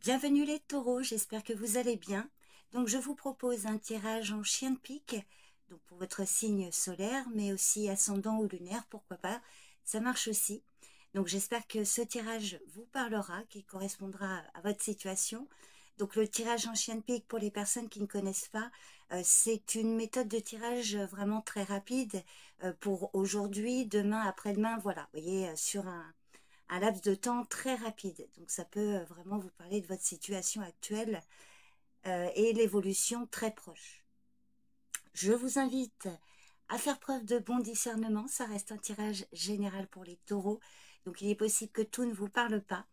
Bienvenue les taureaux, j'espère que vous allez bien. Donc je vous propose un tirage en chien de pique, donc pour votre signe solaire, mais aussi ascendant ou lunaire, pourquoi pas, ça marche aussi. Donc j'espère que ce tirage vous parlera, qui correspondra à votre situation. Donc le tirage en chien de pique, pour les personnes qui ne connaissent pas, c'est une méthode de tirage vraiment très rapide pour aujourd'hui, demain, après-demain, voilà, vous voyez, sur un laps de temps très rapide. Donc ça peut vraiment vous parler de votre situation actuelle et l'évolution très proche. Je vous invite à faire preuve de bon discernement. Ça reste un tirage général pour les taureaux. Donc il est possible que tout ne vous parle pas.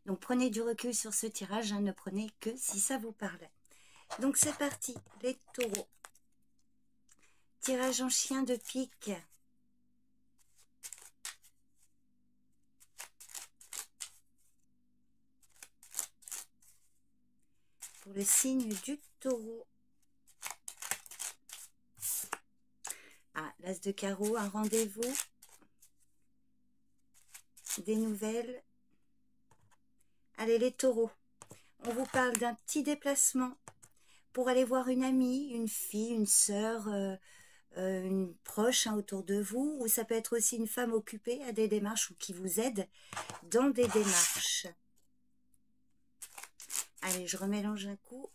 Donc prenez du recul sur ce tirage. Ne prenez que si ça vous parle. Donc c'est parti, les taureaux. Tirage en chien de pique. Pour le signe du taureau. Ah, l'as de carreau, un rendez-vous, des nouvelles. Allez les taureaux, on vous parle d'un petit déplacement pour aller voir une amie, une fille, une sœur, une proche autour de vous, ou ça peut être aussi une femme occupée à des démarches ou qui vous aide dans des démarches. Allez, je remélange un coup.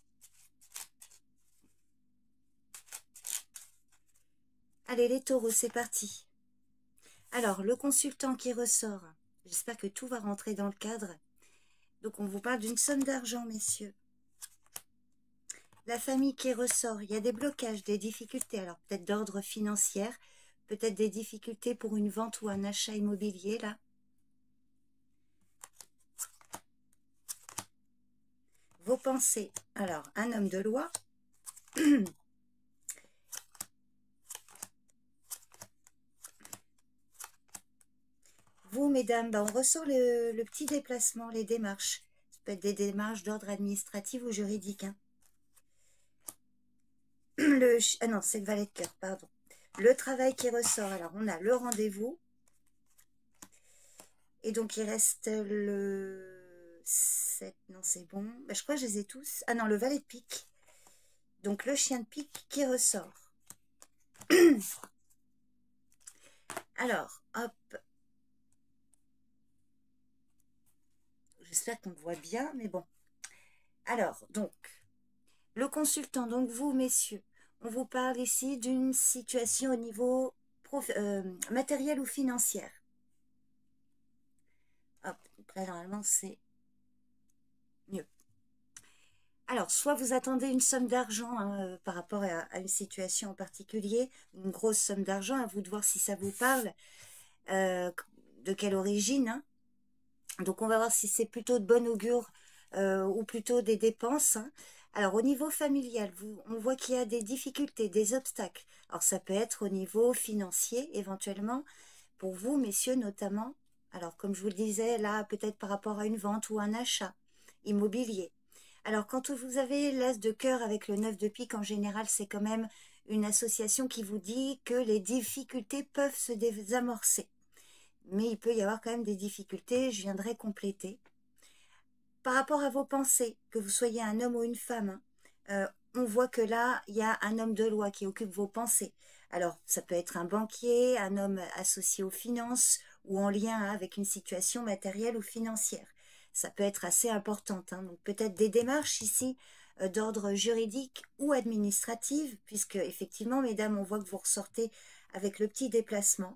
Allez les taureaux, c'est parti. Alors, le consultant qui ressort, j'espère que tout va rentrer dans le cadre. Donc, on vous parle d'une somme d'argent, messieurs. La famille qui ressort, il y a des blocages, des difficultés, alors peut-être d'ordre financier, peut-être des difficultés pour une vente ou un achat immobilier, là. Vos pensées, alors, un homme de loi. Vous, mesdames, ben, on ressort le petit déplacement, les démarches. Ça peut être des démarches d'ordre administratif ou juridique. Hein. Ah non, c'est le valet de cœur, pardon. Le travail qui ressort, alors on a le rendez-vous. Et donc, il reste le 7, non, c'est bon. Ben, je crois que je les ai tous. Ah non, le valet de pique. Donc, le chien de pique qui ressort. Alors, hop. J'espère qu'on voit bien, mais bon. Alors, donc, le consultant, donc vous, messieurs, on vous parle ici d'une situation au niveau matériel ou financière. Hop, donc là, normalement, c'est mieux. Alors, soit vous attendez une somme d'argent hein, par rapport à une situation en particulier, une grosse somme d'argent, à vous de voir si ça vous parle, de quelle origine. Hein. Donc, on va voir si c'est plutôt de bon augure ou plutôt des dépenses. Hein. Alors, au niveau familial, on voit qu'il y a des difficultés, des obstacles. Alors, ça peut être au niveau financier, éventuellement, pour vous, messieurs, notamment. Alors, comme je vous le disais, là, peut-être par rapport à une vente ou un achat immobilier. Alors, quand vous avez l'as de cœur avec le 9 de pique, en général, c'est quand même une association qui vous dit que les difficultés peuvent se désamorcer. Mais il peut y avoir quand même des difficultés, je viendrai compléter. Par rapport à vos pensées, que vous soyez un homme ou une femme, on voit que là, il y a un homme de loi qui occupe vos pensées. Alors, ça peut être un banquier, un homme associé aux finances ou en lien avec une situation matérielle ou financière. Ça peut être assez importante. Hein. Donc, peut-être des démarches ici d'ordre juridique ou administrative, puisque effectivement, mesdames, on voit que vous ressortez avec le petit déplacement.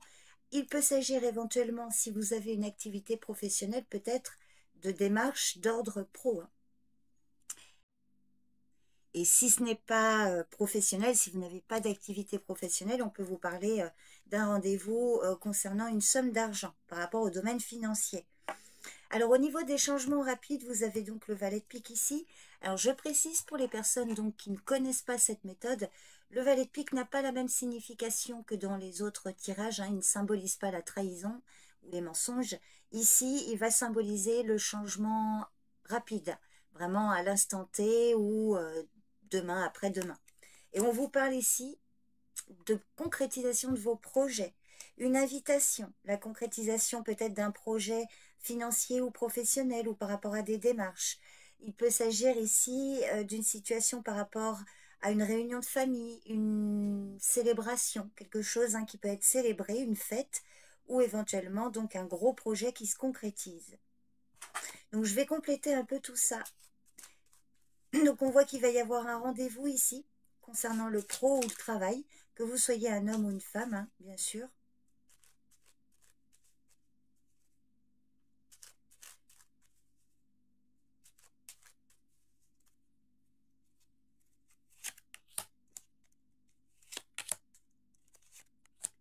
Il peut s'agir éventuellement, si vous avez une activité professionnelle, peut-être de démarches d'ordre pro. Hein. Et si ce n'est pas professionnel, si vous n'avez pas d'activité professionnelle, on peut vous parler d'un rendez-vous concernant une somme d'argent par rapport au domaine financier. Alors au niveau des changements rapides, vous avez donc le valet de pique ici. Alors je précise pour les personnes donc qui ne connaissent pas cette méthode, le valet de pique n'a pas la même signification que dans les autres tirages. Hein. Il ne symbolise pas la trahison ou les mensonges. Ici, il va symboliser le changement rapide, vraiment à l'instant T ou demain, après-demain. Et on vous parle ici de concrétisation de vos projets, une invitation, la concrétisation peut-être d'un projet financier ou professionnel ou par rapport à des démarches, Il peut s'agir ici d'une situation par rapport à une réunion de famille, une célébration, quelque chose hein, qui peut être célébré, une fête, ou éventuellement donc un gros projet qui se concrétise. Donc je vais compléter un peu tout ça. Donc on voit qu'il va y avoir un rendez-vous ici, concernant le pro ou le travail, que vous soyez un homme ou une femme, hein, bien sûr.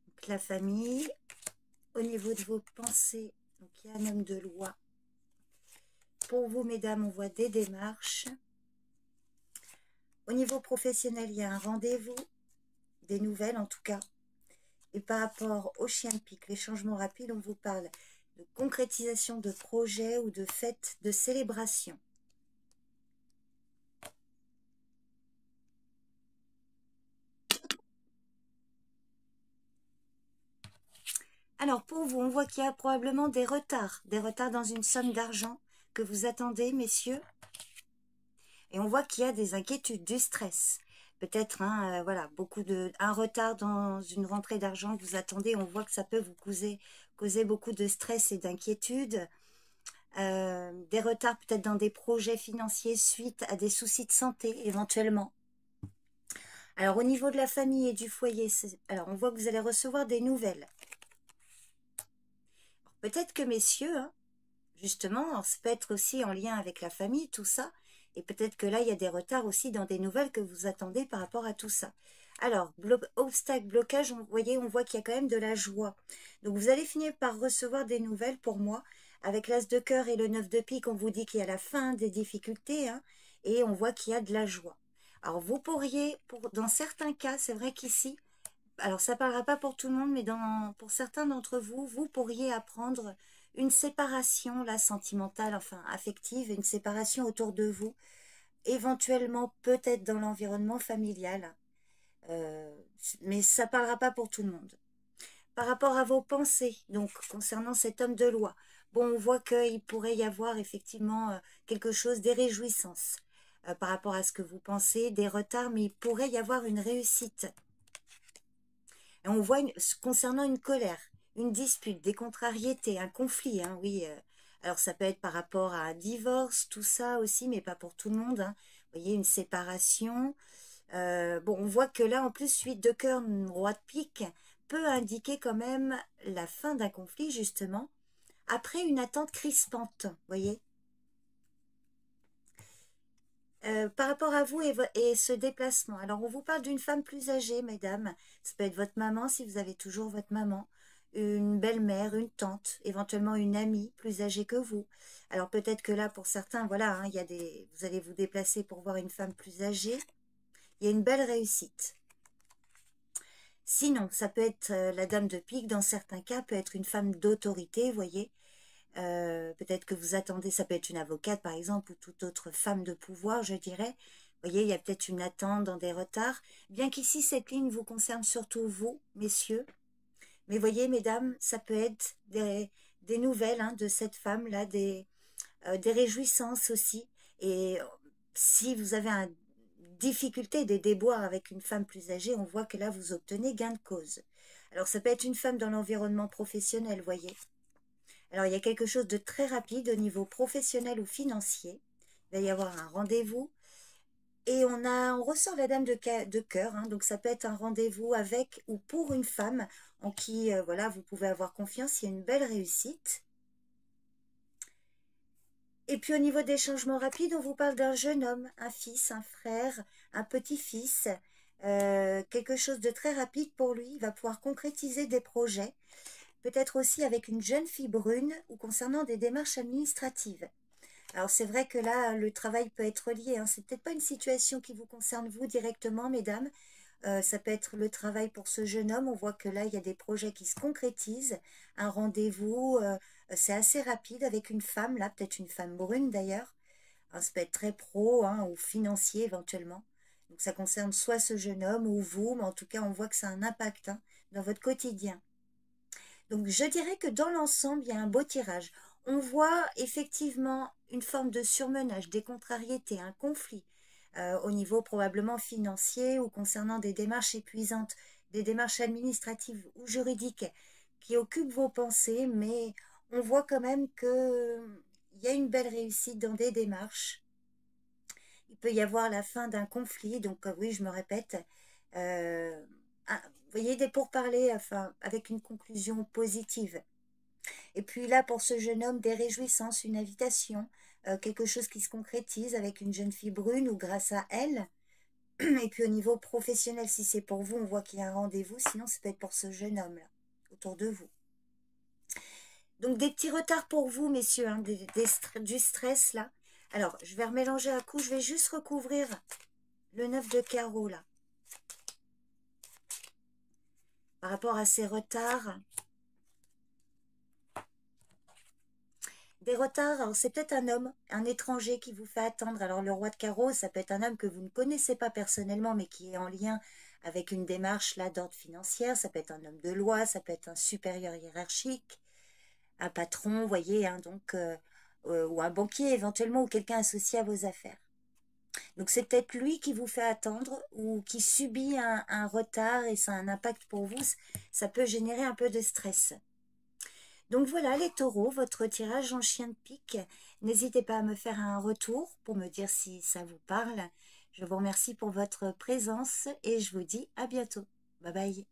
Donc la famille, au niveau de vos pensées, donc il y a un homme de loi. Pour vous, mesdames, on voit des démarches. Au niveau professionnel, il y a un rendez-vous, des nouvelles en tout cas. Et par rapport au chien de pique, les changements rapides, on vous parle de concrétisation de projets ou de fêtes de célébration. Alors pour vous, on voit qu'il y a probablement des retards dans une somme d'argent que vous attendez, messieurs. Et on voit qu'il y a des inquiétudes, du stress. Peut-être hein, voilà, un retard dans une rentrée d'argent que vous attendez. On voit que ça peut vous causer beaucoup de stress et d'inquiétude. Des retards peut-être dans des projets financiers suite à des soucis de santé éventuellement. Alors au niveau de la famille et du foyer, alors on voit que vous allez recevoir des nouvelles. Peut-être que messieurs, hein, justement, ça peut être aussi en lien avec la famille, tout ça. Et peut-être que là, il y a des retards aussi dans des nouvelles que vous attendez par rapport à tout ça. Alors, obstacle, blocage, on voit qu'il y a quand même de la joie. Donc, vous allez finir par recevoir des nouvelles pour moi. Avec l'as de cœur et le 9 de pique, on vous dit qu'il y a la fin des difficultés. Hein, et on voit qu'il y a de la joie. Alors, vous pourriez, dans certains cas, c'est vrai qu'ici, alors ça ne parlera pas pour tout le monde, mais pour certains d'entre vous, vous pourriez apprendre une séparation, là, sentimentale, enfin affective, une séparation autour de vous, éventuellement peut-être dans l'environnement familial, euh, mais ça ne parlera pas pour tout le monde. Par rapport à vos pensées, donc concernant cet homme de loi, bon, on voit qu'il pourrait y avoir effectivement quelque chose, des réjouissances par rapport à ce que vous pensez, des retards, mais il pourrait y avoir une réussite. Et on voit concernant une colère, une dispute, des contrariétés, un conflit, hein, oui. Alors ça peut être par rapport à un divorce, tout ça aussi, mais pas pour tout le monde. Hein. Vous voyez, une séparation. Bon, on voit que là, en plus, 8 de cœur, roi de pique, peut indiquer quand même la fin d'un conflit, justement, après une attente crispante, vous voyez. Par rapport à vous et ce déplacement, alors on vous parle d'une femme plus âgée, mesdames. Ça peut être votre maman, si vous avez toujours votre maman, une belle-mère, une tante, éventuellement une amie plus âgée que vous. Alors peut-être que là, pour certains, voilà, hein, vous allez vous déplacer pour voir une femme plus âgée. Il y a une belle réussite. Sinon, ça peut être la dame de pique, dans certains cas, peut être une femme d'autorité, vous voyez. Peut-être que vous attendez, ça peut être une avocate par exemple, ou toute autre femme de pouvoir, je dirais. Vous voyez, il y a peut-être une attente dans des retards, bien qu'ici, cette ligne vous concerne surtout vous, messieurs. Mais voyez, mesdames, ça peut être des nouvelles hein, de cette femme-là, des réjouissances aussi. Et si vous avez une difficulté, des déboires avec une femme plus âgée, on voit que là, vous obtenez gain de cause. Alors, ça peut être une femme dans l'environnement professionnel, voyez. Alors, il y a quelque chose de très rapide au niveau professionnel ou financier. Il va y avoir un rendez-vous. Et on ressort la dame de cœur. Hein, donc, ça peut être un rendez-vous avec ou pour une femme en qui, voilà, vous pouvez avoir confiance. Il y a une belle réussite. Et puis, au niveau des changements rapides, on vous parle d'un jeune homme, un fils, un frère, un petit-fils. Quelque chose de très rapide pour lui. Il va pouvoir concrétiser des projets. Peut-être aussi avec une jeune fille brune ou concernant des démarches administratives. Alors c'est vrai que là, le travail peut être lié. Hein. C'est peut-être pas une situation qui vous concerne vous directement, mesdames. Ça peut être le travail pour ce jeune homme. On voit que là, il y a des projets qui se concrétisent. Un rendez-vous, c'est assez rapide avec une femme, là, peut-être une femme brune d'ailleurs. Hein, ça peut être très pro hein, ou financier éventuellement. Donc ça concerne soit ce jeune homme ou vous, mais en tout cas, on voit que ça a un impact hein, dans votre quotidien. Donc, je dirais que dans l'ensemble, il y a un beau tirage. On voit effectivement une forme de surmenage, des contrariétés, un conflit au niveau probablement financier ou concernant des démarches épuisantes, des démarches administratives ou juridiques qui occupent vos pensées, mais on voit quand même que il y a une belle réussite dans des démarches. Il peut y avoir la fin d'un conflit, donc oui, je me répète. euh, vous voyez, des pourparlers, enfin, avec une conclusion positive. Et puis là, pour ce jeune homme, des réjouissances, une invitation, quelque chose qui se concrétise avec une jeune fille brune ou grâce à elle. Et puis au niveau professionnel, si c'est pour vous, on voit qu'il y a un rendez-vous, sinon ça peut être pour ce jeune homme-là, autour de vous. Donc des petits retards pour vous, messieurs, hein, du stress là. Alors, je vais remélanger un coup, je vais juste recouvrir le 9 de carreau là. Par rapport à ces retards. Des retards, alors c'est peut-être un homme, un étranger qui vous fait attendre. Alors le roi de carreau, ça peut être un homme que vous ne connaissez pas personnellement, mais qui est en lien avec une démarche là d'ordre financier. Ça peut être un homme de loi, ça peut être un supérieur hiérarchique, un patron, vous voyez, hein, donc, ou un banquier éventuellement, ou quelqu'un associé à vos affaires. Donc c'est peut-être lui qui vous fait attendre ou qui subit un retard et ça a un impact pour vous. Ça peut générer un peu de stress. Donc voilà les taureaux, votre tirage en chien de pique. N'hésitez pas à me faire un retour pour me dire si ça vous parle. Je vous remercie pour votre présence et je vous dis à bientôt. Bye bye.